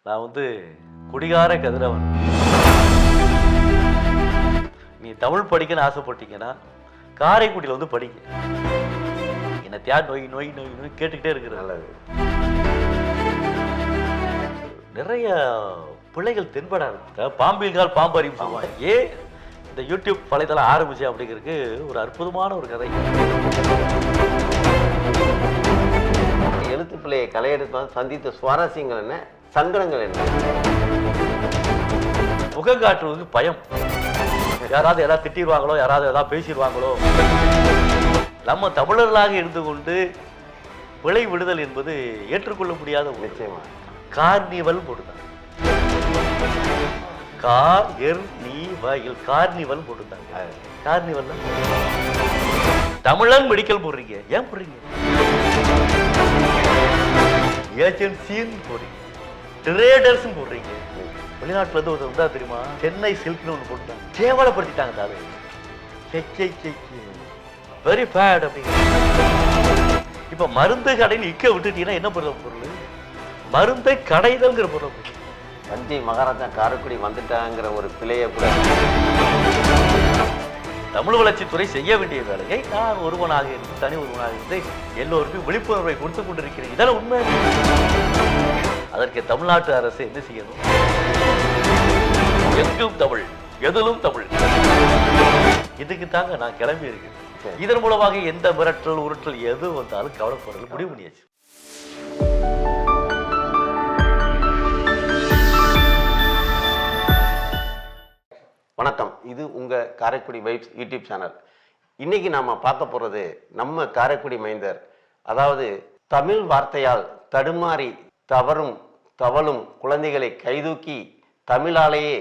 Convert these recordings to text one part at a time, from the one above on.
நான் குடிகார கதிரவன். நீ தமிழ் படிக்கன்னு ஆசைப்பட்டீங்கன்னா காரைக்குடியில் படிங்க. என்ன நோய் நோய் நோய் நோய் கேட்டுக்கிட்டே இருக்கிறது நல்லது. நிறைய பிள்ளைகள் தென்பட ஆரம்பிச்சா பாம்பில்கால் பாம்பு அறிவு சொல்லுவாங்க. ஏன் இந்த யூடியூப் வலைதளம் ஆரம்பிச்சு அப்படிங்கிறதுக்கு ஒரு அற்புதமான ஒரு கதை. எழுத்து பிள்ளையை கலையெடுத்து சந்தித்த சுவாரஸ்யங்கள் என்ன, சங்கடங்கள் என்ன? முகம் காட்டுறதுக்கு பயம். யாராவது ஏதாவது திட்டிடுவாங்களோ, யாராவது ஏதாவது பேசிடுவாங்களோ. நம்ம தமிழர்களாக இருந்து கொண்டு பிழை விடுதல் என்பது ஏற்றுக்கொள்ள முடியாத நிச்சயமா. கார்னிவல் போடுதான். கார்னிவல் போட்டுட்டாங்க. கார்னிவல் தமிழன் மெடிக்கல் போடுறீங்க, ஏன் போடுறீங்க? ஏஜென்சின்னு போடுறீங்க, ட்ரேடர்ஸ் போடுறீங்க. வெளிநாட்டுல இருந்து ஒரு வந்தா தெரியுமா, சென்னை சில்க்னு ஒன்று போட்டுட்டாங்க, கேவலப்படுத்திட்டாங்க. தாவே வெரி பேட் அப்படிங்கிற. இப்ப மருந்து கடையில் இக்க விட்டுட்டீங்கன்னா என்ன பொருள்? மருந்தை கடைதல்ங்கிற பொருள். தஞ்சை மகாராஜா காரைக்குடி வந்துட்டாங்கிற ஒரு பிழையை கூட. தமிழ் வளர்ச்சித்துறை செய்ய வேண்டிய வேலையை நான் ஒருவனாக இருந்து, தனி ஒருவனாக இருந்து எல்லோருக்கும் விழிப்புணர்வை கொடுத்து கொண்டிருக்கிறேன். இதெல்லாம் உண்மை. அதற்கு தமிழ்நாட்டு அரசு என்ன செய்யணும்? எங்கும் தமிழ், எதிலும் தமிழ். இதுக்கு தாங்க நான் கிளம்பி இருக்கேன். இதன் மூலமாக எந்த மிரட்டல் உருட்டல் எது வந்தாலும் கவலைப்படுறது முடிவு பண்ணியாச்சு. வணக்கம், இது உங்கள் காரைக்குடி வைப்ஸ் யூடியூப் சேனல். இன்னைக்கு நாம் பார்க்க போகிறது நம்ம காரைக்குடி மைந்தர், அதாவது தமிழ் வார்த்தையால் தடுமாறி தவறும் தவளும் குழந்தைகளை கைதூக்கி தமிழாலேயே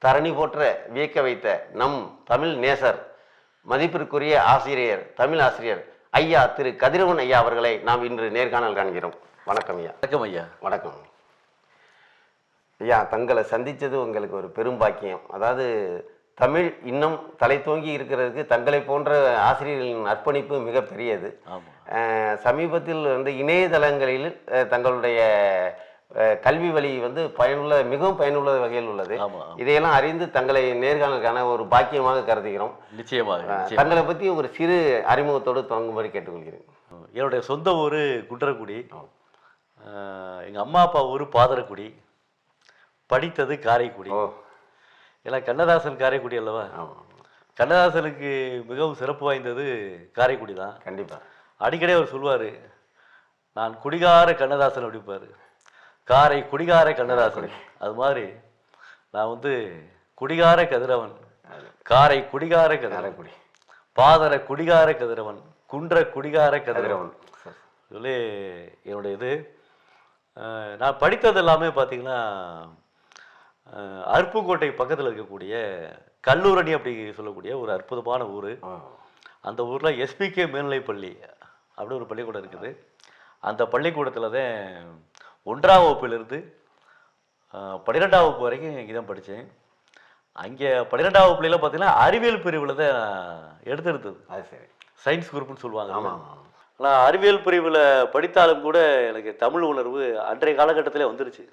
தரணி போற்ற வியக்க வைத்த நம் தமிழ் நேசர், மதிப்பிற்குரிய ஆசிரியர், தமிழ் ஆசிரியர் ஐயா திரு கதிரவன் ஐயா அவர்களை நாம் இன்று நேர்காணல் காண்கிறோம். வணக்கம் ஐயா. வணக்கம் ஐயா. வணக்கம் ஐயா. தங்களை சந்தித்தது உங்களுக்கு ஒரு பெரும் பாக்கியம். அதாவது தமிழ் இன்னும் தலை தோங்கி இருக்கிறதுக்கு தங்களை போன்ற ஆசிரியர்களின் அர்ப்பணிப்பு மிக பெரியது. சமீபத்தில் இணையதளங்களில் தங்களுடைய கல்வி வழி மிகவும் பயனுள்ள வகையில் உள்ளது. இதையெல்லாம் அறிந்து தங்களை நேர்காணலுக்கான ஒரு பாக்கியமாக கருதுகிறோம். நிச்சயமாக. தங்களை பற்றி ஒரு சிறு அறிமுகத்தோடு தொடங்கும்படி கேட்டுக்கொள்கிறேன். என்னுடைய சொந்த ஊர் குன்றக்குடி, எங்கள் அம்மா அப்பா ஊர் பாதரக்குடி, படித்தது காரைக்குடி. ஏன்னா கண்ணதாசன் காரைக்குடி அல்லவா? கண்ணதாசனுக்கு மிகவும் சிறப்பு வாய்ந்தது காரைக்குடி தான். கண்டிப்பாக. அடிக்கடி அவர் சொல்வார், நான் குடிகார கண்ணதாசன் அப்படிப்பார். காரை குடிகார கண்ணதாசன். அது மாதிரி நான் குடிகார கதிரவன், காரை குடிகார கதிரவன், பாதர குடிகார கதிரவன், குன்ற குடிகார கதிரவன் சொல்லி என்னுடைய இது. நான் படித்தது எல்லாமே பார்த்தீங்கன்னா அருப்புக்கோட்டை பக்கத்தில் இருக்கக்கூடிய கல்லூரணி அப்படி சொல்லக்கூடிய ஒரு அற்புதமான ஊர். அந்த ஊரில் எஸ்பிகே மேல்நிலைப்பள்ளி அப்படி ஒரு பள்ளிக்கூடம் இருக்குது. அந்த பள்ளிக்கூடத்தில் தான் 1ஆம் வகுப்பிலிருந்து 12ஆம் வகுப்பு வரைக்கும் இங்கே தான் படித்தேன். அங்கே 12ஆம் வகுப்புலாம் பார்த்தீங்கன்னா அறிவியல் பிரிவில் தான் எடுத்தெடுத்தது. அது சரி, சயின்ஸ் குரூப்னு சொல்லுவாங்க. நான் அறிவியல் பிரிவில் படித்தாலும் கூட எனக்கு தமிழ் உணர்வு அன்றைய காலகட்டத்திலே வந்துருச்சு.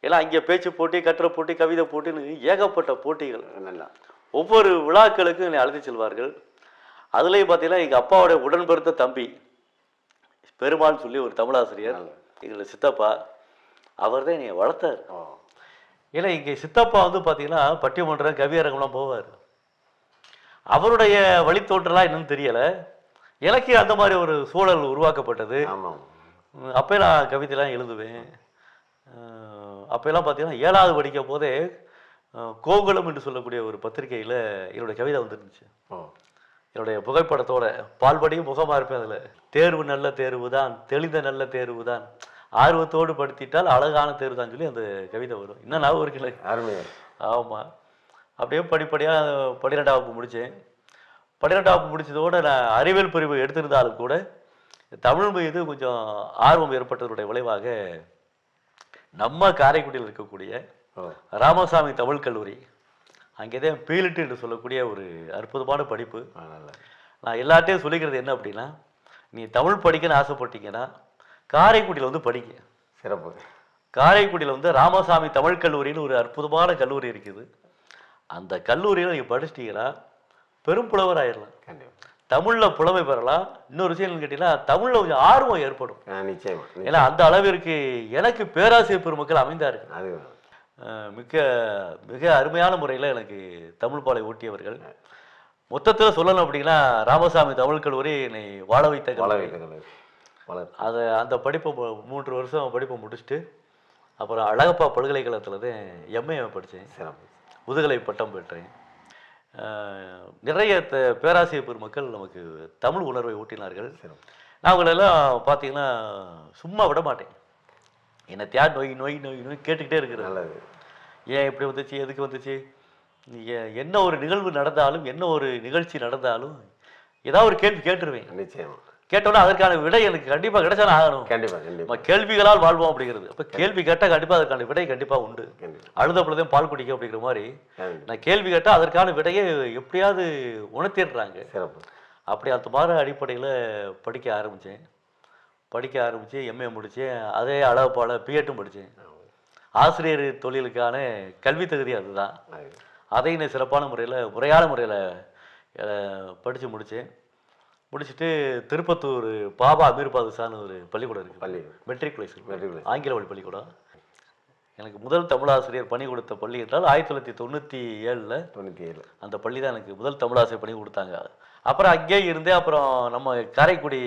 ஏன்னா இங்கே பேச்சு போட்டி, கட்டுரை போட்டி, கவிதை போட்டின்னு ஏகப்பட்ட போட்டிகள். நல்லா ஒவ்வொரு விழாக்களுக்கும் என்னை அழைத்து செல்வார்கள். அதுலேயும் பார்த்தீங்கன்னா எங்கள் அப்பாவோடைய உடன்பிறந்த தம்பி பெருமாள்னு சொல்லி ஒரு தமிழாசிரியர், எங்களோட சித்தப்பா, அவர் தான் என்னை வளர்த்தார். ஏன்னா இங்கே சித்தப்பா பார்த்தீங்கன்னா பட்டிமன்றம் கவியரங்கம்லாம் போவார். அவருடைய வழித்தோற்றலாம் என்னன்னு தெரியலை. எனக்கு அந்த மாதிரி ஒரு சூழல் உருவாக்கப்பட்டது. அப்போ நான் கவிதைலாம் எழுதுவேன். அப்போல்லாம் பார்த்தீங்கன்னா 7வது படிக்கும் போதே கோகுலம் என்று சொல்லக்கூடிய ஒரு பத்திரிகையில் என்னுடைய கவிதை வந்துருந்துச்சு. என்னுடைய புகைப்படத்தோட பால்படியும் முகமாக இருப்பேன். அதில் தேர்வு நல்ல தேர்வு தான், தெளிந்த நல்ல தேர்வு தான், ஆர்வத்தோடு படுத்திட்டால் அழகான தேர்வு தான் சொல்லி அந்த கவிதை வரும். இன்னும் நான் ஒரு கிளை அருமையாக. ஆமாம். அப்படியே படிப்படியாக 12ஆம் வகுப்பு முடித்தேன். 12ஆம் வகுப்பு முடித்ததோடு நான் அறிவியல் பிரிவு எடுத்திருந்தாலும் கூட தமிழ் மீது கொஞ்சம் ஆர்வம் ஏற்பட்டதனுடைய விளைவாக நம்ம காரைக்குடியில் இருக்கக்கூடிய ராமசாமி தமிழ் கல்லூரி, அங்கேதான் பீலிட்டு என்று சொல்லக்கூடிய ஒரு அற்புதமான படிப்பு. நான் எல்லாத்தையும் சொல்லிக்கிறது என்ன அப்படின்னா, நீ தமிழ் படிக்கன்னு ஆசைப்பட்டீங்கன்னா காரைக்குடியில் படிங்க. சிறப்பு. காரைக்குடியில் வந்து ராமசாமி தமிழ் கல்லூரின்னு ஒரு அற்புதமான கல்லூரி இருக்குது. அந்த கல்லூரியில் நீங்கள் படிச்சிட்டீங்கன்னா பெரும் புலவர் ஆயிடலாம். கண்டிப்பா. தமிழில் புலமை பெறலாம். இன்னொரு விஷயம் என்னன்னு கேட்டீங்கன்னா தமிழில் கொஞ்சம் ஆர்வம் ஏற்படும். நிச்சயமா. ஏன்னா அந்த அளவிற்கு எனக்கு பேராசிரியர் பெருமக்கள் அமைந்தார்கள். அது மிக மிக அருமையான முறையில் எனக்கு தமிழ் பாலை ஊட்டியவர்கள். மொத்தத்தில் சொல்லணும் அப்படின்னா ராமசாமி தமிழ் கல்லூரி என்னை வாழ வைத்த கல்லூரி. அதை அந்த படிப்பை 3 வருஷம் படிப்பை முடிச்சுட்டு அப்புறம் அழகப்பா பல்கலைக்கழகத்தில் தான் எம்ஏ படித்தேன். முதுகலை பட்டம் பெற்றேன். நிறைய பேராசிரியர் பெருமக்கள் நமக்கு தமிழ் உணர்வை ஊட்டினார்கள். நான் அவங்களெல்லாம் பார்த்தீங்கன்னா சும்மா விட மாட்டேன். என்னை தியார் நோய் நோய் நோய் நோய் கேட்டுக்கிட்டே இருக்கிறது. ஏன் இப்படி வந்துச்சு, எதுக்கு வந்துச்சு, என்ன ஒரு நிகழ்வு நடந்தாலும் என்ன ஒரு நிகழ்ச்சி நடந்தாலும் ஏதாவது ஒரு கேள்வி கேட்டுருவேன். நிச்சயமா. கேட்டோன்னா அதற்கான விடை எனக்கு கண்டிப்பாக கிடைச்சாலும் ஆகணும். கண்டிப்பா. கேள்விகளால் வாழ்வோம் அப்படிங்கிறது. அப்போ கேள்வி கேட்டால் கண்டிப்பாக அதற்கான விடை கண்டிப்பாக உண்டு. அழுத பொழுதையும் பால் குடிக்க அப்படிங்கிற மாதிரி நான் கேள்வி கேட்டால் அதற்கான விடையை எப்படியாவது உணர்த்திடுறாங்க. அப்படி அந்த மாதிரி அடிப்படையில் படிக்க ஆரம்பித்தேன். எம்ஏ முடித்தேன். அதே அழகப்பால பிஎட்டும் படித்தேன். ஆசிரியர் தொழிலுக்கான கல்வி தகுதி அதுதான். அதையும் நான் சிறப்பான முறையான முறையில் படித்து முடிச்சுட்டு திருப்பத்தூர் பாபா அமீர் பாதுஷான்னு ஒரு பள்ளிக்கூடம் இருக்குது. மெட்ரிகுலேஷன் ஆங்கில வழி பள்ளிக்கூடம். எனக்கு முதல் தமிழாசிரியர் பணி கொடுத்த பள்ளி என்றால் 1997 அந்த பள்ளி தான் எனக்கு முதல் தமிழாசிரியர் பணி கொடுத்தாங்க. அப்புறம் அங்கேயே இருந்தே அப்புறம் நம்ம காரைக்குடி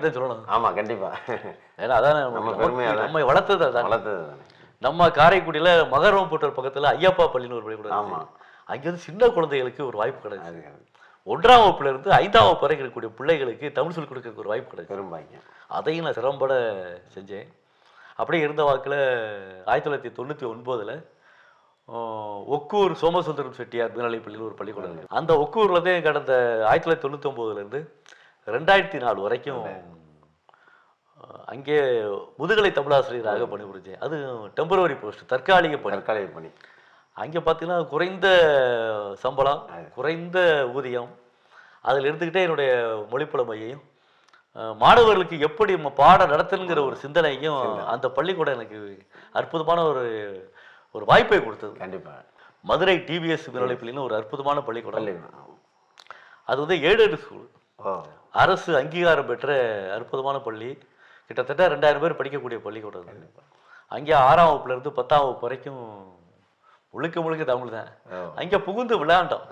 தான் சொல்லணும். ஆமாம், கண்டிப்பாக. ஏன்னா அதான் நம்ம வளர்த்தது அதான். நம்ம காரைக்குடியில் மகரம்புத்தூர் பக்கத்தில் ஐயப்பா பள்ளின்னு ஒரு பள்ளிக்கூடம். ஆமாம். அங்கேருந்து சின்ன குழந்தைகளுக்கு ஒரு வாய்ப்பு கிடையாது. 1ஆம் வகுப்புலேருந்து 5ஆம் வகுப்பு வரைக்கும் இருக்கக்கூடிய பிள்ளைகளுக்கு தமிழ் சொல்லிக் கொடுக்க ஒரு வாய்ப்பு கிடையாது. அதையும் நான் சிறம்பட செஞ்சேன். அப்படியே இருந்த வாக்கில் 1999 ஒக்கூர் சோமசுந்தரம் செட்டியார் மேல்நிலைப்பள்ளியில் ஒரு பள்ளிக்கூடம் இருக்குது. அந்த ஒக்கூரில் தான் கடந்த 1999 2004 வரைக்கும் அங்கே முதுகலை தமிழாசிரியராக பணிபுரிஞ்சேன். அது டெம்பரவரி போஸ்ட், தற்காலிக பணி. அங்கே பார்த்தீங்கன்னா குறைந்த சம்பளம், குறைந்த ஊதியம். அதில் இருந்துக்கிட்டே என்னுடைய மொழிப்புலமையையும் மாணவர்களுக்கு எப்படி பாடம் நடத்தணுங்கிற ஒரு சிந்தனையும் அந்த பள்ளிக்கூடம் எனக்கு அற்புதமான ஒரு வாய்ப்பை கொடுத்தது. கண்டிப்பாக. மதுரை டிவிஎஸ் மேல்நிலைப்பள்ளின்னு ஒரு அற்புதமான பள்ளிக்கூடம். அது வந்து எய்டட் ஸ்கூல், அரசு அங்கீகாரம் பெற்ற அற்புதமான பள்ளி. கிட்டத்தட்ட 2000 பேர் படிக்கக்கூடிய பள்ளிக்கூடம். அங்கே 6ஆம் வகுப்புலேருந்து 10ஆம் வகுப்பு வரைக்கும் முழுக்க தமிழ் தான். அங்கே புகுந்து விளையாண்டோம்.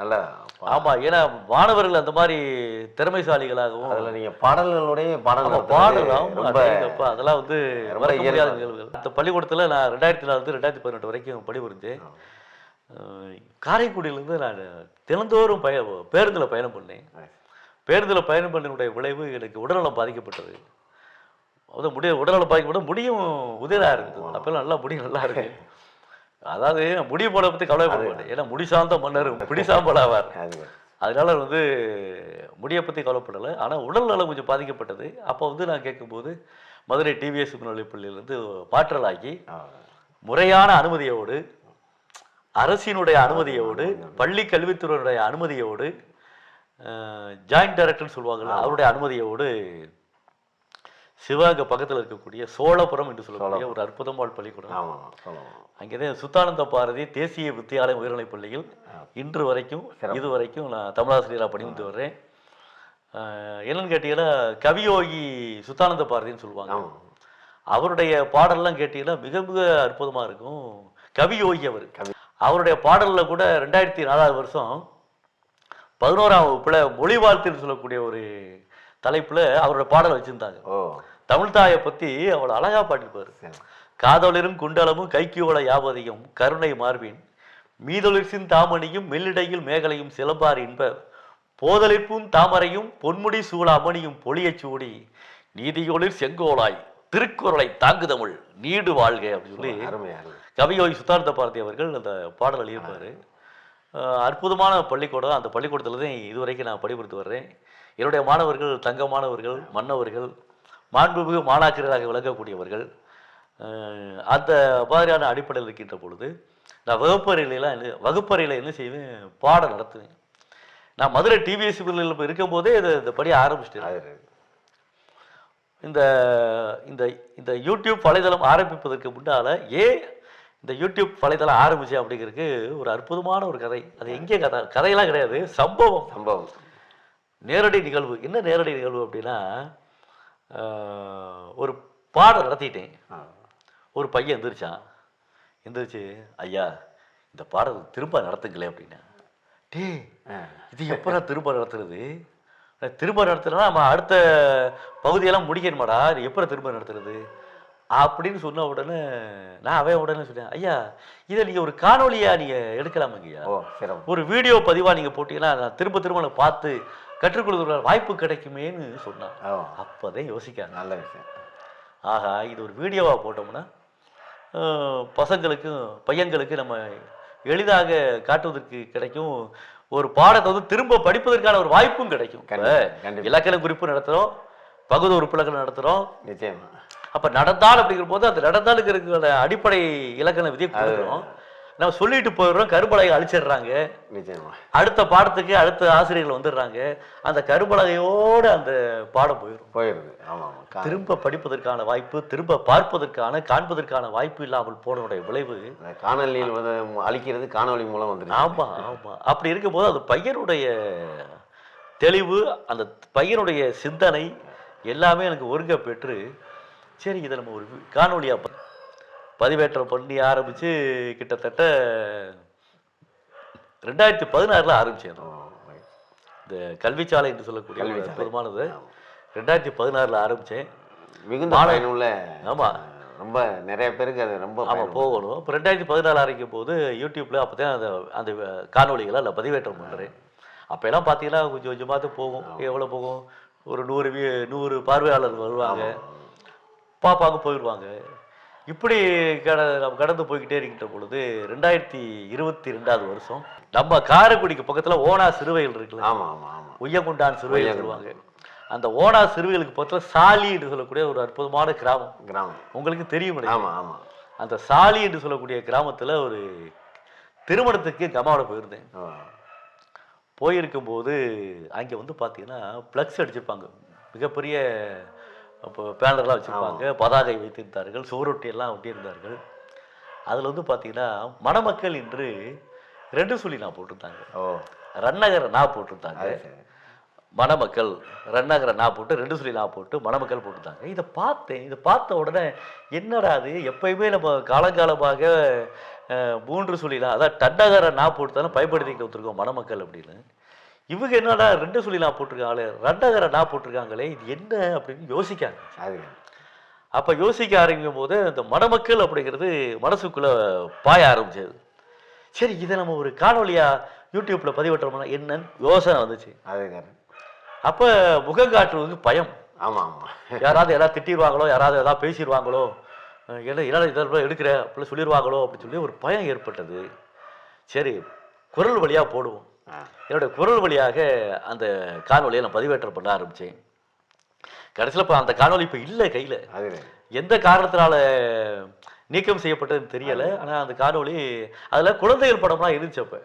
ஆமா, ஏன்னா மாணவர்கள் அந்த மாதிரி திறமைசாலிகளாகவும் நீங்க பாடல்களுடைய அதெல்லாம் வந்து மறக்க முடியாத நிகழ்வுகள். அந்த பள்ளிக்கூடத்தில் நான் 2004 2018 வரைக்கும் பணிபுரிஞ்சேன். காரைக்குடியிலேருந்து நான் தினந்தோறும் பேருந்தில் பயணம் பண்ணேன். பேருந்தில் பயணம் பண்ணினுடைய விளைவு எனக்கு உடல்நலம் பாதிக்கப்பட்டது. உடல்நலம் பாதிக்கப்பட்ட முடியும் உதவியாக இருக்குது. அப்பெல்லாம் நல்லா இருக்கு. அதாவது முடி போட பற்றி கவலைப்பட மாட்டேன். ஏன்னா முடி சார்ந்த மன்னர் பிடி சாம்பல் ஆவார். அதனால வந்து முடியை பற்றி கவலைப்படலை. ஆனால் உடல் நலம் கொஞ்சம் பாதிக்கப்பட்டது. அப்போ வந்து நான் கேட்கும்போது மதுரை டிவிஎஸ் மேல்நிலைப்பள்ளியிலேருந்து மாற்றலாகி முறையான அனுமதியோடு, அரசினுடைய அனுமதியோடு, பள்ளி கல்வித்துறையினுடைய அனுமதியோடு, ஜாயிண்ட் டைரக்டர்னு சொல்லுவாங்கல்ல, அவருடைய அனுமதியோடு சிவகங்கை பக்கத்தில் இருக்கக்கூடிய சோழபுரம் என்று சொல்லக்கூடிய ஒரு அற்புதமான பள்ளிக்கூடம். அங்கேதான் சுத்தானந்த பாரதி தேசிய வித்தியாலயம் உயர்நிலைப் பள்ளியில் இன்று வரைக்கும் இதுவரைக்கும் நான் தமிழாசிரியராக பணிபுரிந்து வர்றேன். என்னன்னு கேட்டீங்கன்னா கவியோகி சுத்தானந்த பாரதின்னு சொல்லுவாங்க. அவருடைய பாடல்லாம் கேட்டீங்கன்னா மிக மிக அற்புதமாக இருக்கும். கவியோகி அவருடைய பாடலில் கூட 2004 வருஷம் 11ஆம் வகுப்புல மொழி வாழ்த்துன்னு சொல்லக்கூடிய ஒரு தலைப்புல அவரோட பாடல் வச்சிருந்தாங்க. தமிழ் தாயை பத்தி அவளை அழகா பாட்டிருப்பாரு. காதொளிரும் குண்டலமும் கைக்கியோட யாவதையும் கருணை மார்பின் மீதொளிர்சின் தாமணியும் மெல்லிடையில் மேகலையும் சிலம்பார் என்ப போதலிப்பும் தாமரையும் பொன்முடி சூழ அமணியும் பொழியச் சூடி நீதியொளிர் செங்கோலாய் திருக்குறளை தாங்கு தமிழ் நீடு வாழ்க அப்படின்னு சொல்லி கவியோகி சுத்தானந்த பாரதி அவர்கள் அந்த பாடல் எழுதியிருப்பாரு. அற்புதமான பள்ளிக்கூடம். அந்த பள்ளிக்கூடத்தில் தான் இதுவரைக்கும் நான் பணிபுரிந்து வர்றேன். என்னுடைய மாணவர்கள் தங்கமானவர்கள், மன்னவர்கள், மாண்புமிகு மாணாக்கராக விளங்கக்கூடியவர்கள். அந்த மாதிரியான அடிப்படையில் இருக்கின்ற பொழுது நான் வகுப்பறையில் என்ன செய்வேன், பாடம் நடத்துவேன். நான் மதுரை டிவிஎஸ் இருக்கும்போதே இந்த படி ஆரம்பிச்சிட்டேன். இந்த இந்த இந்த யூடியூப் வலைதளம் ஆரம்பிப்பதற்கு முன்னால் ஏன் இந்த யூடியூப் வலைதளம் ஆரம்பிச்சேன் அப்படிங்கிறதுக்கு ஒரு அற்புதமான ஒரு கதை. அது எங்கே கதையெல்லாம் கிடையாது, சம்பவம். நேரடி நிகழ்வு. என்ன நேரடி நிகழ்வு அப்படின்னா, ஒரு பாடம் நடத்திட்டேன். ஒரு பையன் எந்திரிச்சு, ஐயா இந்த பாடம் திரும்ப நடத்துங்களே அப்படின்னா. இது எப்போ நான் திரும்ப நடத்துறது? திரும்ப நடத்துனா நம்ம அடுத்த பகுதியெல்லாம் முடிக்கணுமாடா, இது எப்போ திரும்ப நடத்துறது அப்படின்னு சொன்ன உடனே அவன் உடனே சொன்னேன், ஐயா இதை நீங்கள் ஒரு காணொலியாக நீங்கள் எடுக்கலாமாங்கய்யா, ஒரு வீடியோ பதிவாக நீங்கள் போட்டீங்கன்னா நான் திரும்ப நான் பார்த்து கற்றுக்கொள்கிற வாய்ப்பு கிடைக்குமேன்னு சொன்னான். அப்போதான் யோசிக்க நல்ல விஷயம். ஆகா, இது ஒரு வீடியோவாக போட்டோம்னா பையன்களுக்கு நம்ம எளிதாக காட்டுவதற்கு கிடைக்கும். ஒரு பாடத்தை வந்து திரும்ப படிப்பதற்கான ஒரு வாய்ப்பும் கிடைக்கும். இலக்கண குறிப்பு நடத்துகிறோம், பகுதி உறுப்பிலக்கணம் நடத்துகிறோம். நிச்சயமா. அப்போ நடந்தால் அப்படிங்கிற போது அந்த நடந்தாலுக்கு இருக்கிற அடிப்படை இலக்கண விதியை கொடுக்குறோம். நம்ம சொல்லிட்டு போயிடுறோம், கரும்பலகை அழிச்சிடுறாங்க. நிச்சயமா. அடுத்த பாடத்துக்கு அடுத்த ஆசிரியர்கள் வந்துடுறாங்க, அந்த கரும்பலகையோடு அந்த பாடம் போயிடுது. ஆமாம். திரும்ப படிப்பதற்கான வாய்ப்பு, திரும்ப காண்பதற்கான வாய்ப்பு இல்லாமல் போனோடைய விளைவு காணொலியில் வந்து அழிக்கிறது காணொலி மூலம் வந்து. ஆமாம். அப்படி இருக்கும்போது அந்த பையனுடைய தெளிவு, அந்த பையனுடைய சிந்தனை எல்லாமே எனக்கு ஒருங்க பெற்று, சரி இதை நம்ம ஒரு காணொலியாக பதிவேற்றம் பண்ணி ஆரம்பித்து கிட்டத்தட்ட 2016 ஆரம்பிச்சேன். இந்த கல்விச்சாலை என்று சொல்லக்கூடிய அற்புதமானது 2016 ஆரம்பித்தேன். மிகுந்த பயனுள்ள. ஆமாம், ரொம்ப நிறைய பேருக்கு அது ரொம்ப போகணும். இப்போ 2016 ஆரம்பிக்கும் போது யூடியூப்பில் அப்போ தான் அந்த காணொலிகளை அதில் பதிவேற்றம் பண்ணுறேன். அப்போ எல்லாம் பார்த்தீங்கன்னா கொஞ்சம் கொஞ்சமாக போகும். எவ்வளோ போகும்? ஒரு 100 பார்வையாளர்கள் வருவாங்க, பார்ப்பாங்க, போயிடுவாங்க. இப்படி கடந்து போய்கிட்டே இருக்கின்ற பொழுது 2022 வருஷம் நம்ம காரைக்குடிக்கு பக்கத்தில் ஓனா சிறுவைகள் இருக்குல்ல. உய்யகுண்டான் சிறுவைகள் சொல்லுவாங்க. அந்த ஓனா சிறுவைகளுக்கு பக்கத்தில் சாலி என்று சொல்லக்கூடிய ஒரு அற்புதமான கிராமம் உங்களுக்கு தெரியும். அந்த சாலி என்று சொல்லக்கூடிய கிராமத்தில் ஒரு திருமணத்துக்கு கமாவோட போயிருந்தேன். போயிருக்கும்போது அங்கே வந்து பார்த்தீங்கன்னா ஃப்ளக்ஸ் அடிச்சிருப்பாங்க, மிகப்பெரிய அப்போ பேனர்லாம் வச்சுருப்பாங்க, பதாகை வைத்திருந்தார்கள், சுவரொட்டி எல்லாம் ஒட்டியிருந்தார்கள். அதில் வந்து பார்த்தீங்கன்னா மணமக்கள் என்று 2 சொல்லி நான் போட்டிருந்தாங்க, ரன்னகர நான் போட்டிருந்தாங்க. மணமக்கள் ரன்னகர நான் போட்டு 2 சொல்லி நான் போட்டு மணமக்கள் போட்டிருந்தாங்க. இதை பார்த்த உடனே என்னடா அது, எப்பயுமே நம்ம காலங்காலமாக 3 சொல்லிலாம், அதான் டன்னகர நான் போட்டு தானே பயன்படுத்திக்கிட்டு வந்துருக்கோம் மணமக்கள் அப்படின்னு. இவங்க என்னடா 2 சொல்லி நான் போட்டிருக்காங்களே, ரெண்டகரை நான் போட்டிருக்காங்களே, இது என்ன அப்படின்னு யோசிக்காங்க. அப்போ யோசிக்க ஆரம்பிக்கும் போது இந்த மணமக்கள் அப்படிங்கிறது மனசுக்குள்ளே பாய ஆரம்பிச்சது. சரி இதை நம்ம ஒரு காணொலியாக யூடியூப்பில் பதிவிட்டோம்னா என்னன்னு யோசனை வந்துச்சு. அப்போ முகம் காட்டுறதுக்கு பயம். யாராவது திட்டிடுவாங்களோ, யாராவது எதாவது பேசிடுவாங்களோ, என்னடா இதெல்லாம் எடுக்கிற அப்படி சொல்லிடுவாங்களோ அப்படின்னு சொல்லி ஒரு பயம் ஏற்பட்டது. சரி குரல் வழியாக போடுவோம். என்னுடைய குரல் வழியாக அந்த காணொலியை நான் பதிவேற்றம் பண்ண ஆரம்பித்தேன். கடைசியில் இப்போ அந்த காணொலி இப்போ இல்லை கையில். எந்த காரணத்தினால நீக்கம் செய்யப்பட்டதுன்னு தெரியலை. ஆனால் அந்த காணொலி அதில் குழந்தைகள் படம்லாம் இருந்துச்சு. அப்போ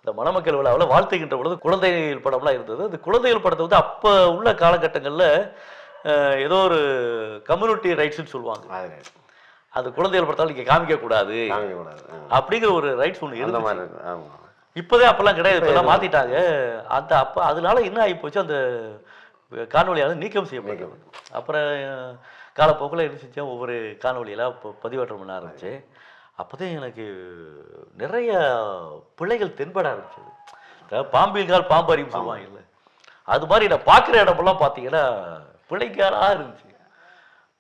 அந்த மணமக்கள் விழாவில் வாழ்த்துகின்ற பொழுது குழந்தைகள் படம்லாம் இருந்தது. அந்த குழந்தைகள் படத்தை வந்து அப்போ உள்ள காலகட்டங்களில் ஏதோ ஒரு கம்யூனிட்டி ரைட்ஸ்ன்னு சொல்லுவாங்க, அந்த குழந்தைகள் படத்தால் நீங்கள் காமிக்கக்கூடாது அப்படிங்கிற ஒரு ரைட்ஸ் ஒன்று இருந்தது. இப்போதே அப்பெல்லாம் கிடையாது, இப்போல்லாம் மாற்றிட்டாங்க. அதனால என்ன ஆகி போச்சு, அந்த காணொலியால் நீக்கம் செய்யப்பட்டது. அப்புறம் காலப்போக்கில் என்ன செஞ்சேன், ஒவ்வொரு காணொலியெல்லாம் பதிவேற்றம் பண்ண ஆரம்பித்தேன். அப்போ தான் எனக்கு நிறைய பிள்ளைகள் தென்பட ஆரம்பிச்சது. பாம்பில்கால் பாம்பு அறிவு சொல்லுவாங்க இல்லை, அது மாதிரி நான் பார்க்குற இடமெல்லாம் பார்த்தீங்கன்னா பிள்ளைக்காலாக இருந்துச்சு.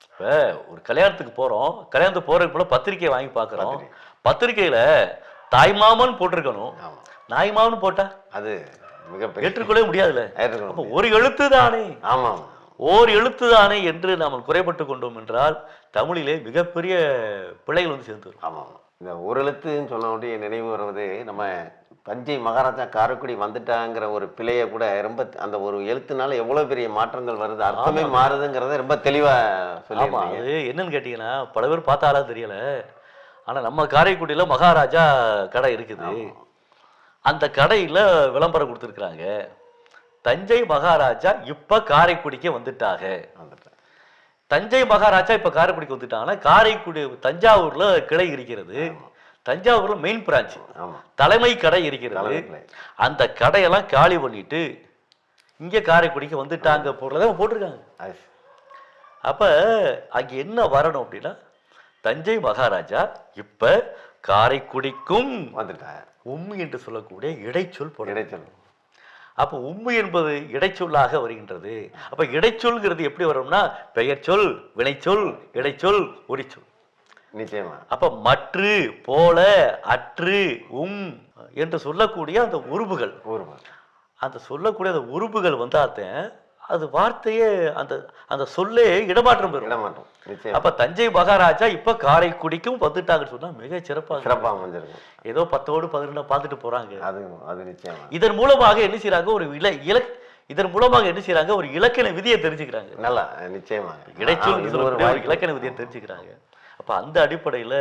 இப்போ ஒரு கல்யாணத்துக்கு போகிறோம், கல்யாணத்துக்கு போகிறதுக்கு போல பத்திரிக்கை வாங்கி பார்க்குறோம். பத்திரிக்கையில் தாய்மாமன் போட்டிருக்கணும், நாய்மாமன் போட்டா அது ஏற்றுக்கொள்ளவே முடியாதுல்ல. அப்போ ஒரு எழுத்து தானே, ஓர் எழுத்து தானே என்று நாம் குறைபட்டு கொண்டோம் என்றால் தமிழிலே மிகப்பெரிய பிழைகள் வந்து சேர்ந்து. இந்த ஒரு எழுத்துன்னு சொன்ன நினைவு வருவது, நம்ம தஞ்சை மகாராஜா காரைக்குடி வந்துட்டாங்கிற ஒரு பிழையை கூட ரொம்ப அந்த ஒரு எழுத்துனால எவ்வளோ பெரிய மாற்றங்கள் வருது, அர்த்தமே மாறுதுங்கிறத ரொம்ப தெளிவாக சொல்லுவாங்க. அது என்னன்னு கேட்டிங்கன்னா பல பேர் பார்த்தாலும் தெரியலை, ஆனால் நம்ம காரைக்குடியில் மகாராஜா கடை இருக்குது. அந்த கடையில் விளம்பரம் கொடுத்துருக்குறாங்க, தஞ்சை மகாராஜா இப்போ காரைக்குடிக்கு வந்துட்டாங்க. தஞ்சை மகாராஜா இப்ப காரைக்குடிக்கு வந்துட்டாங்கன்னா காரைக்குடி தஞ்சாவூர்ல கிளை இருக்கிறது. தஞ்சாவூர்ல மெயின் பிரான்ச் தலைமை கடை இருக்கிறது. அந்த கடையெல்லாம் காலி பண்ணிட்டு இங்க காரைக்குடிக்கு வந்துட்டாங்க போடுறத போட்டிருக்காங்க. அப்ப அங்க என்ன வரணும் அப்படின்னா தஞ்சை மகாராஜா இப்ப காரைக்குடிக்கும் வந்துட்டார் உம்மி என்று சொல்லக்கூடிய இடைச்சொல் இடைச்சொல். அப்ப உம்மி என்பது இடைச்சொல்லாக வருகின்றது. அப்ப இடைச்சொல்கிறது எப்படி வரும்னா பெயர் சொல், வினைச்சொல், இடைச்சொல், உரிச்சொல். நிச்சயமா. அப்ப மற்று, போல, அற்று, என்று சொல்லக்கூடிய அந்த உருபுகள் அந்த சொல்லக்கூடிய அந்த உருபுகள் வந்தாத்தான் அது வார்த்தையே அந்த அந்த சொல்லே இடமாற்றம் பெறும். அப்ப தஞ்சை மகாராஜா இப்ப காரைக்குடிக்கும் வந்துட்டாங்கன்னு சொன்னா மிக சிறப்பாக ஏதோ 10ஓடு 11 பார்த்துட்டு போறாங்க. இதன் மூலமாக என்ன செய்யறாங்க, ஒரு இதன் மூலமாக என்ன செய்யறாங்க, ஒரு இலக்கண விதியை தெரிஞ்சுக்கிறாங்க. நல்லா நிச்சயமா இடைச்சொல் இலக்கண விதியை தெரிஞ்சுக்கிறாங்க. அப்ப அந்த அடிப்படையில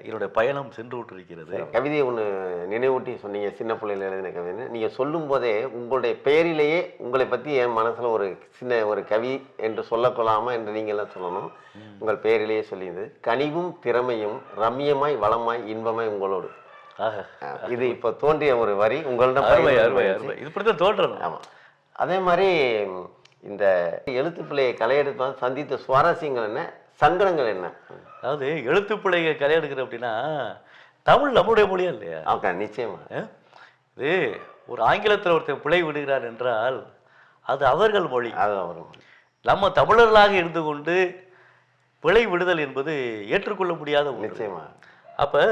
என்னுடைய பயணம் சென்று விட்டிருக்கிறது. கவிதையை ஒன்று நினைவூட்டி சொன்னீங்க, சின்ன பிள்ளையில எழுதின கவிதை. நீங்க சொல்லும் போதே உங்களுடைய பெயரிலேயே உங்களை பத்தி என் மனசுல ஒரு சின்ன ஒரு கவி என்று சொல்லக்கொள்ளாமா என்று நீங்க எல்லாம் சொல்லணும். உங்கள் பெயரிலேயே சொல்லியிருந்தது கனிவும் திறமையும் ரம்யமாய் வளமாய் இன்பமாய் உங்களோடு. இது இப்ப தோன்றிய ஒரு வரி உங்களிடம் தோன்றணும். ஆமா. அதே மாதிரி இந்த எழுத்து பிள்ளையை கலையெடுத்து சந்தித்த சுவாரஸ்யங்கள் என்ன, சங்கடங்கள் என்ன? அதாவது எழுத்து பிள்ளையை கலையெடுக்கிற அப்படின்னா தமிழ் நம்முடைய மொழியா இல்லையா? நிச்சயமா. இது ஒரு ஆங்கிலத்தில் ஒருத்தர் பிழை விடுகிறார் என்றால் அது அவர்கள் மொழி. நம்ம தமிழர்களாக இருந்து கொண்டு பிழை விடுதல் என்பது ஏற்றுக்கொள்ள முடியாத நிச்சயமா. அப்ப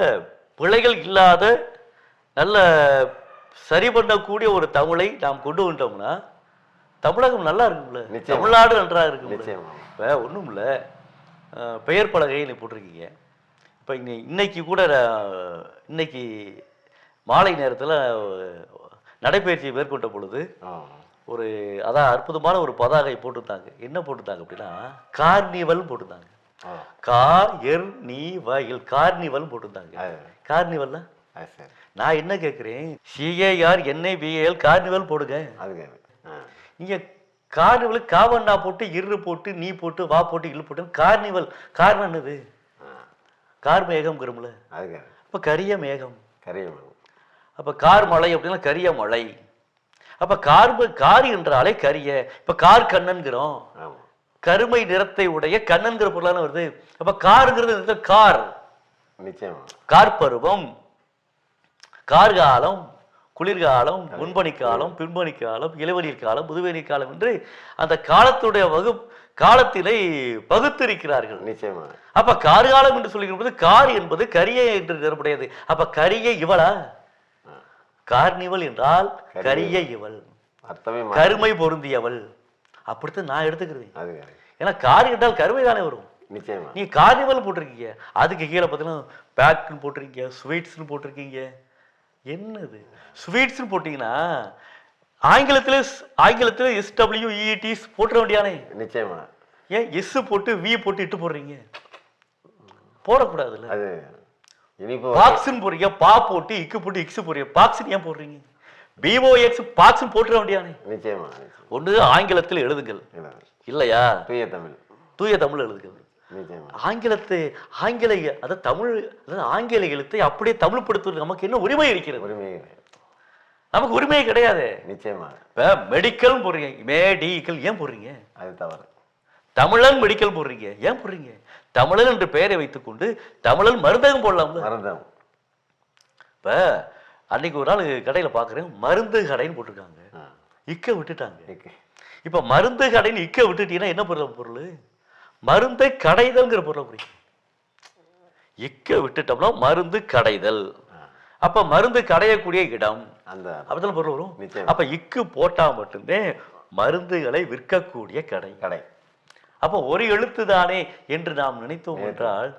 பிழைகள் இல்லாத நல்ல சரி பண்ணக்கூடிய ஒரு தமிழை நாம் கொண்டு வந்துட்டோம்னா தமிழகம் நல்லா இருக்கும்ல, தமிழ்நாடு நன்றாக இருக்கு. இப்போ ஒன்றும் இல்லை, பெயர் பலகையை நீ போட்டிருக்கீங்க. இப்போ இன்னைக்கு கூட இன்னைக்கு மாலை நேரத்தில் நடைபயிற்சியை மேற்கொண்ட பொழுது ஒரு அதான் அற்புதமான ஒரு பதாகை போட்டுருந்தாங்க. என்ன போட்டுருந்தாங்க அப்படின்னா கார்னிவல் போட்டுருந்தாங்க. கார்னிவல் போட்டுருந்தாங்க. கார்னிவல்ல நான் என்ன கேட்குறேன், CAR NIVAL கார்னிவல் போடுங்க. நீங்க கார்னிவல் காவண்ணா போட்டு இரு போட்டு நீ போட்டு வா போட்டு இழு போட்டு கார்னிவல். காரணம் என்னது? கார் மேகம்ங்கிறோம்ல, அப்ப கரிய மேகம். அப்ப கார் மலை அப்படின்னா கரிய மலை. அப்ப கார் என்றாலே கரிய. இப்ப கார் கண்ணன்கிறோம், கருமை நிறத்தை உடைய கண்ணன்கிற பொருளான வருது. அப்ப காருங்கிறது கார், கார் பருவம், கார்காலம், குளிர்காலம், முன்பனிக்காலம், பின்பனிக்காலம், இளவநீர் காலம், முதுவேநீர் காலம் என்று அந்த காலத்துடைய காலத்தினை பகுத்திருக்கிறார்கள். நிச்சயமா. அப்ப கார்காலம் என்று சொல்லுகிற போது கார் என்பது கரிய என்று நிறமுடையது. அப்ப கரிய இவளா? கார்னிவல் என்றால் கரிய இவள், கருமை பொருந்தியவள். அப்படித்தான் நான் எடுத்துக்கிறேன். ஏன்னா கார் என்றால் கருமை தானே வரும். நிச்சயமா. நீ கார்னிவல் போட்டிருக்கீங்க, அதுக்கு கீழே பார்த்தீங்கன்னா பேக்னு போட்டிருக்கீங்க, ஸ்வீட்ஸ்னு போட்டிருக்கீங்க. என்னது ஸ்வீட்ஸ் போட்டீங்கன்னா ஆங்கிலத்தில் SWEETs போட்டுற வேண்டியானே. நிச்சயமா. ஏன் எஸ் போட்டு வி போட்டு இட்டு போடுறீங்க? போடக்கூடாதுல்ல. அது பாக்ஸ்ன்னு போடுறீங்க, பா போட்டு இக்கு போட்டு இக்ஸ் போடுறீங்க. பாக்ஸ் ஏன் போடுறீங்க? BOX பாக்ஸ் போட்டுற வேண்டியானே. நிச்சயமா. ஒன்று ஆங்கிலத்தில் எழுதுங்கள், இல்லையா தூய தமிழ் எழுதுங்கள். ஆங்கில எழுத்தை அப்படியே தமிழ்படுத்துவது நமக்கு என்ன உரிமை இருக்கிறது? நமக்கு உரிமையே கிடையாது. நிச்சயமா. இப்ப மெடிக்கல் போடுறீங்க, மேடிக்கல் ஏன் போடுறீங்க? அது தவறு. தமிழன் மெடிக்கல் போடுறீங்க, ஏன் போடுறீங்க? தமிழன் என்று பெயரை வைத்துக் கொண்டு தமிழன் மருந்தகம் போடலாம்ல. இப்ப அன்னைக்கு ஒரு நாள் கடையில பாக்குறேன், மருந்து கடைன்னு போட்டிருக்காங்க, இக்க விட்டுட்டாங்க. இப்ப மருந்து கடைன்னு இக்க விட்டுட்டீங்கன்னா என்ன பொருள்? மருந்தை கடைதல்ங்கிற பொருள் புரியும். இக்க விட்டுட்டோம்னா மருந்து கடைதல். அப்ப மருந்து கடையக்கூடிய இடம் அந்த பொருள் வரும். அப்ப இக்கு போட்டா மட்டும்தான் மருந்துகளை விற்கக்கூடிய கடை. அப்ப ஒரு எழுத்து தானே என்று நாம் நினைத்தோம் என்றால்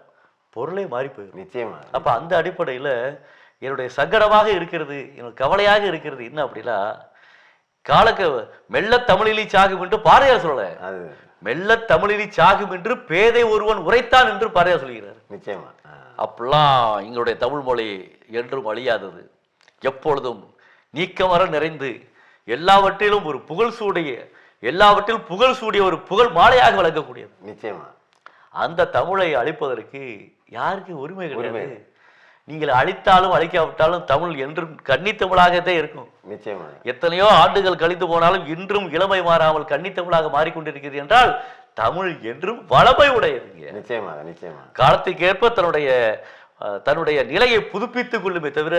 பொருளை மாறி போயிடும். நிச்சயமா. அப்ப அந்த அடிப்படையில என்னுடைய சங்கடமாக இருக்கிறது, எனக்கு கவலையாக இருக்கிறது என்ன அப்படின்னா, மெல்ல தமிழிலி சாகும் என்று பாரதியார் சொல்லல, மெல்ல தமிழிலி சாகும் என்று பேதை ஒருவன் உரைத்தான் என்று பாரதியார் சொல்கிறார். நிச்சயமா. அப்பெல்லாம் எங்களுடைய தமிழ் மொழி என்றும் அழியாதது, எப்பொழுதும் நீக்கமர நிறைந்து எல்லாவற்றிலும் ஒரு புகழ் சூடிய ஒரு புகழ் மாலையாக வழங்கக்கூடியது. நிச்சயமா. அந்த தமிழை அழிப்பதற்கு யாருக்கு உரிமை கிடையாது. நீங்கள் அழித்தாலும் அழிக்காவிட்டாலும் தமிழ் என்றும் கன்னித்தமிழாகத்தான் இருக்கும். நிச்சயமா. எத்தனையோ ஆண்டுகள் கழித்து போனாலும் இன்றும் இளமை மாறாமல் கன்னித்தமிழாக மாறிக்கொண்டிருக்கிறது என்றால் தமிழ் என்றும் வளமை உடையதுங்க. நிச்சயமாக நிச்சயமாக. காலத்துக்கேற்ப தன்னுடைய நிலையை புதுப்பித்துக் கொள்ளுமே தவிர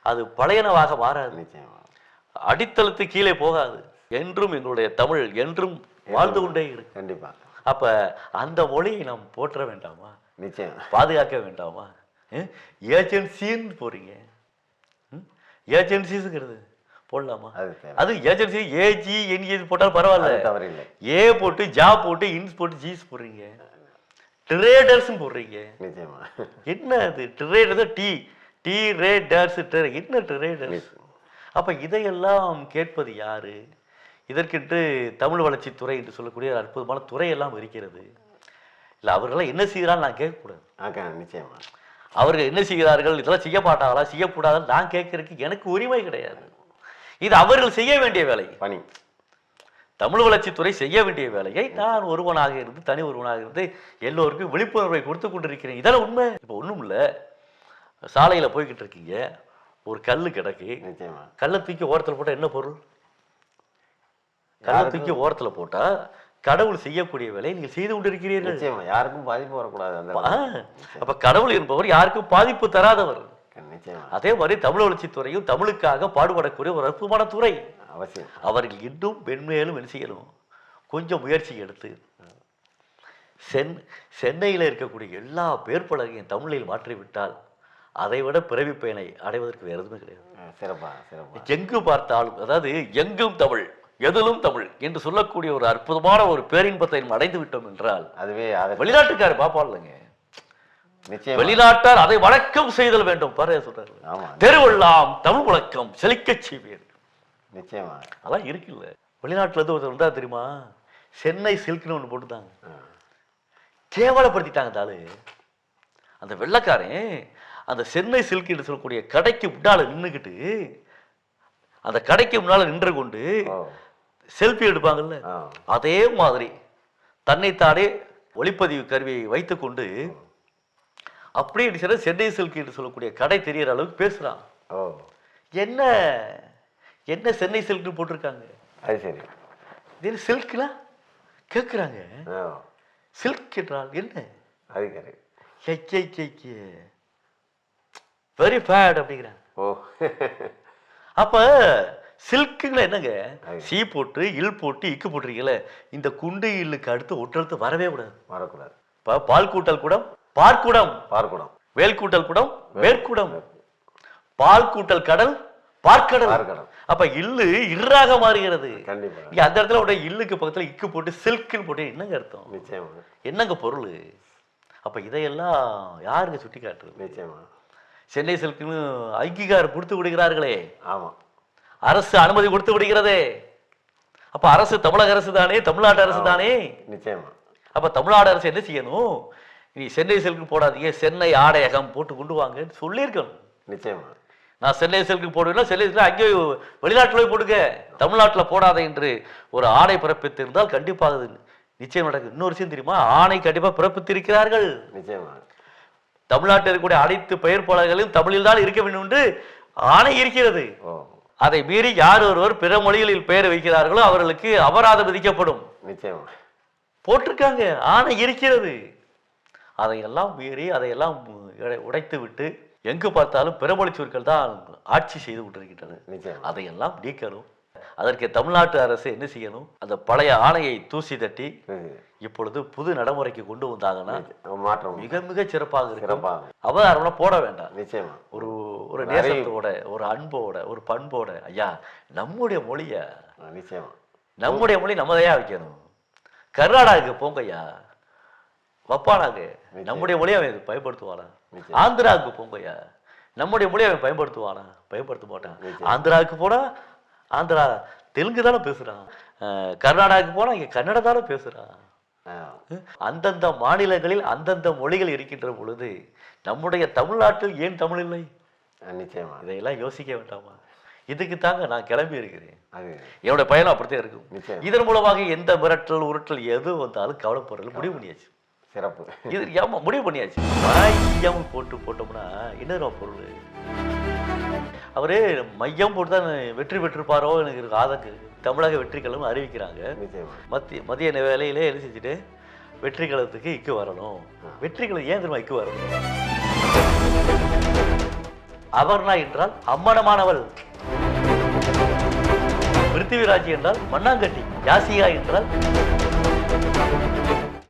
அது பழையனவாக மாறாது. நிச்சயமா. அடித்தளத்து கீழே போகாது. என்றும் எங்களுடைய தமிழ் என்றும் வாழ்ந்து கொண்டே இருக்கு. கண்டிப்பா. அப்ப அந்த மொழியை நாம் போற்ற வேண்டாமா? நிச்சயம். பாதுகாக்க வேண்டாமா? ஏஜென்சின்னு போறீங்க, ஏஜென்சிஸ்ங்கிறது போடலாமா? அது ஏஜென்சி ஏஜி என்ஜி போட்டாலும் பரவாயில்ல. ஏ போட்டு ஜா போட்டு இன்ஸ் போட்டு ஜீஸ் போடுறீங்க. ட்ரேடர்ஸ் போடுறீங்க. நிச்சயமா. என்ன அது ட்ரேடர்? டி ரேடர்ஸ் என்ன ட்ரேடர்ஸ்? அப்ப இதையெல்லாம் கேட்பது யாரு? இதற்கென்று தமிழ் வளர்ச்சித்துறை என்று சொல்லக்கூடிய அற்புதமான துறை எல்லாம் இருக்கிறது. இல்லை அவர்களெல்லாம் என்ன செய்கிறான்னு நான் கேட்கக்கூடாது. நிச்சயமா. அவர்கள் என்ன செய்கிறார்கள், இதெல்லாம் செய்ய மாட்டாங்களா, செய்யக்கூடாதுன்னு நான் கேட்கறதுக்கு எனக்கு உரிமை கிடையாது. இது அவர்கள் செய்ய வேண்டிய வேலை, பணி. தமிழ் வளர்ச்சித்துறை செய்ய வேண்டிய வேலையை நான் ஒருவனாக இருந்து தனி ஒருவனாக இருந்து எல்லோருக்கும் விழிப்புணர்வை கொடுத்து கொண்டிருக்கிறேன். இதெல்லாம் உண்மை. இப்போ ஒன்றும் இல்லை, சாலையில் போய்கிட்டு இருக்கீங்க, ஒரு கல் கிடக்கு, கல்லை தூக்கி ஓரத்தில் போட்டால் என்ன பொருள்? கல்லை தூக்கி ஓரத்தில் போட்டால் கடவுள் செய்யக்கூடிய வேலை நீங்கள் செய்து கொண்டிருக்கிறீர்கள். யாருக்கும் பாதிப்பு வரக்கூடாது. அப்ப கடவுள் என்பவர் யாருக்கும் பாதிப்பு தராதவர். அதே மாதிரி தமிழ் வளர்ச்சித்துறையும் தமிழுக்காக பாடுபடக்கூடிய ஒரு அற்புதமான துறை. அவசியம். அவர்கள் இன்னும் மென்மேலும் என்ன செய்யணும், கொஞ்சம் முயற்சி எடுத்து சென்னையில் இருக்கக்கூடிய எல்லா பேர் பலகையும் தமிழில் மாற்றிவிட்டால் அதை விட பிறவி பயனை அடைவதற்கு வேறு எதுவுமே கிடையாது. சிறப்பா சிறப்பா. எங்கு பார்த்தாலும், அதாவது எங்கும் தமிழ் எதிலும் தமிழ் என்று சொல்லக்கூடிய ஒரு அற்புதமான ஒரு பேரின்பத்தை அடைந்து விட்டோம் என்றால் அதுவே வெளிநாட்டுக்காரர் பாப்பாருங்க. வெளிநாட்டார் அதை வழக்கம் செய்தல் வேண்டும் பாரு சொல்றாரு. தெருவெல்லாம் தமிழ் வழக்கம் செழிக்க செய்வேன். நிச்சயமா. அதான் இருக்குல்ல. வெளிநாட்டுல இருந்து ஒருத்தர் வந்தா தெரியுமா, சென்னை சில்க்னு ஒண்ணு போட்டுட்டாங்க, கேவலப்படுத்திட்டாங்க. தாளு அந்த வெள்ளக்காரன் அந்த சென்னை சில்க் என்று சொல்லக்கூடிய கடைக்கு முன்னால நின்றுக்கிட்டு, அந்த கடைக்கு முன்னால நின்று கொண்டு செல்ஃபி எடுப்பாங்கல்ல, அதே மாதிரி தன்னைத்தானே ஒளிப்பதிவு கருவியை வைத்துக் கொண்டு அப்படியே சென்னை சில்க் என்று சொல்லக்கூடிய கடை தெரியற அளவுக்கு பேசுறான். என்ன என்ன சென்னை சில்க்னு போட்டிருக்காங்க. அது சரி. இது சில்க்லாம் கேட்குறாங்க. சில்க் என்றால் என்ன? வெரி பேட் அப்படிங்கிறாங்க. அப்ப சில்க்குங்கள என்னங்க, சி போட்டு இல் போட்டு இக்கு போட்டிருக்கீங்களே, இந்த குண்டு இல்லுக்கு அடுத்து ஒற்றெழுத்து வரவே கூடாது. இப்ப பால் கூட்டல் கூடம் பார்க்குடம், வேல் கூட்டல் கூடம் வேர்க்குடம், பால் கூட்டல் கடல் பார்க்கடல். அப்ப இல்லு இர்ராக மாறுகிறது. அந்த இடத்துல உடைய இல்லுக்கு பக்கத்துல இக்கு போட்டு சில்க்குன்னு போட்டு என்னங்க அர்த்தம், என்னங்க பொருள்? அப்ப இதையெல்லாம் யாருங்க சுட்டி காட்டுறது? சென்னை சில்க்குன்னு அங்கீகாரம் கொடுத்து விடுகிறார்களே. ஆமா, அரசு அனுமதி கொடுத்து விடுகிறதே. அப்ப அரசு தமிழக அரசு தானே, தமிழ்நாட்டு அரசு தானே. நிச்சயமா. அப்ப தமிழ்நாடு அரசு என்ன செய்யணும், நீ சென்னை சில்க்கு போடாதீங்க, சென்னை ஆடையகம் போட்டு கொண்டு வாங்கன்னு சொல்லியிருக்கணும். நிச்சயமா. நான் சென்னை சில்க்கு போடுவேன், சென்னை சில்க் அங்கே வெளிநாட்டில் போய் போடுங்க, தமிழ்நாட்டில் போடாத என்று ஒரு ஆணை பிறப்பித்திருந்தால் கண்டிப்பாக நிச்சயம் நடக்கும். இன்னொரு விஷயம் தெரியுமா, ஆணை கண்டிப்பா பிறப்பித்திருக்கிறார்கள். நிச்சயமா. தமிழ்நாட்டில் இருக்கக்கூடிய அனைத்து பெயர் பலகைகளும் தமிழில் தான் இருக்க வேண்டும் என்று ஆணை இருக்கிறது. அதை மீறி யார் ஒருவர் பிற மொழிகளில் பெயர் வைக்கிறார்களோ அவர்களுக்கு அபராதம் விதிக்கப்படும். நிச்சயமா போட்டிருக்காங்க, ஆணை இருக்கிறது. அதையெல்லாம் மீறி அதையெல்லாம் உடைத்து விட்டு எங்கு பார்த்தாலும் பிறமொழி சொற்கள் தான் ஆட்சி செய்து கொண்டிருக்கின்றன. அதையெல்லாம் நீக்கணும். அதற்கு தமிழ்நாட்டு அரசு என்ன செய்யணும், அந்த பழைய ஆணையை தூசி தட்டி இப்பொழுது புது நடைமுறைக்கு கொண்டு வந்தாங்கன்னா மிக மிக சிறப்பாக இருக்கும். அவதாரம் போட வேண்டாம். நிச்சயமா. ஒரு நேசத்தோட, ஒரு அன்போட, ஒரு பண்போட, ஐயா நம்முடைய மொழிய, நிச்சயமா நம்முடைய மொழி நம்மதையா வைக்கணும். கர்நாடகாவுக்கு போங்க ஐயா, வப்பானாங்க நம்முடைய மொழியை அவன் பயன்படுத்துவானா. ஆந்திராவுக்கு போங்கய்யா, நம்முடைய மொழியை அவன் பயன்படுத்துவானா, பயன்படுத்த மாட்டான். ஆந்திராவுக்கு போனா ஆந்திரா தெலுங்கு தானே பேசுறான், கர்நாடகாவுக்கு போனா இங்க கன்னட தானே பேசுறான். அந்தந்த மாநிலங்களில் அந்தந்த மொழிகள் இருக்கின்ற பொழுது நம்முடைய தமிழ்நாட்டில் ஏன் தமிழ் இல்லை? நிச்சயமா. இதையெல்லாம் யோசிக்க வேண்டாமா? இதுக்கு தாங்க நான் கிளம்பி இருக்கிறேன். என்னோட பயணம் அப்படித்தான் இருக்கும். இதன் மூலமாக எந்த மிரட்டல் உருட்டல் எது வந்தாலும் கவலைப்படுறது முடிவு பண்ணியாச்சு. சிறப்பு. இது ஏமா முடிவு பண்ணியாச்சு. மையம் போட்டோம்னா இன்னொரு பொருள். அவரு மையம் போட்டு தான் வெற்றி பெற்றிருப்பாரோ எனக்கு இருக்கு ஆதங்கு. தமிழக வெற்றி கழகம் அறிவிக்கிறாங்க. மத்திய வேலையிலே எழுதி செஞ்சுட்டு வெற்றி கழகத்துக்கு இக்கு வரணும். வெற்றி கழகம் ஏன் தெரியுமா இக்கு வரணும்? அபர்ணா என்றால் அம்மனமானவள், பிருத்திவிராஜ் என்றால் மண்ணாங்கட்டி, யாசிகா என்றால்